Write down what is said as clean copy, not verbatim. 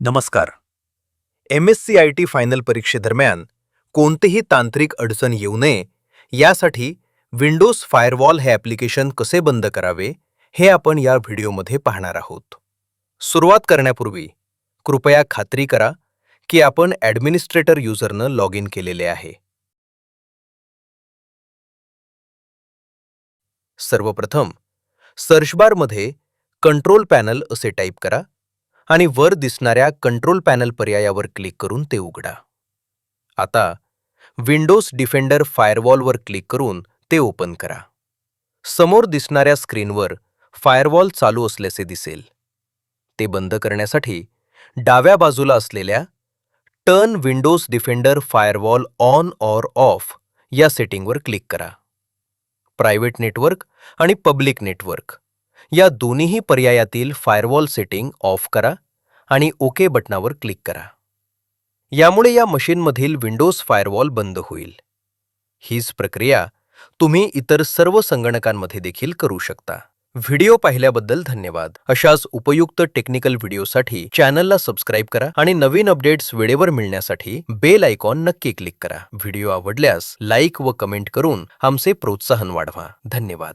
नमस्कार. MSc final परीक्षेदरम्यान कोणतेही तांत्रिक अडचण येऊ नये यासाठी विंडोज फायरवॉल हे ॲप्लिकेशन कसे बंद करावे हे आपण या व्हिडिओमध्ये पाहणार आहोत. सुरुवात करण्यापूर्वी कृपया खात्री करा की आपण ॲडमिनिस्ट्रेटर युजरनं लॉग इन केलेले आहे. सर्वप्रथम सर्च बारमध्ये कंट्रोल पॅनल असे टाईप करा आणि वर दिसणाऱ्या कंट्रोल पॅनल पर्यायावर क्लिक करून ते उघडा. आता विंडोज डिफेंडर फायरवॉलवर क्लिक करून ते ओपन करा. समोर दिसणाऱ्या स्क्रीनवर फायरवॉल चालू असल्याचे दिसेल. ते बंद करण्यासाठी डाव्या बाजूला असलेल्या turn Windows defender firewall on or of या सेटिंगवर क्लिक करा. प्रायव्हेट नेटवर्क आणि पब्लिक नेटवर्क या दोन्हीही पर्यायातील फायरवॉल सेटिंग ऑफ करा आणि ओके बटनावर क्लिक करा. यामुळे या मशीनमधील विंडोज फायरवॉल बंद होईल. हीच प्रक्रिया तुम्ही इतर सर्व संगणकांमध्ये देखील करू शकता. व्हिडिओ पाहिल्याबद्दल धन्यवाद. अशाच उपयुक्त टेक्निकल व्हिडिओसाठी चॅनलला सबस्क्राईब करा आणि नवीन अपडेट्स वेळेवर मिळण्यासाठी बेल आयकॉन नक्की क्लिक करा. व्हिडिओ आवडल्यास लाईक व कमेंट करून आमचे प्रोत्साहन वाढवा. धन्यवाद.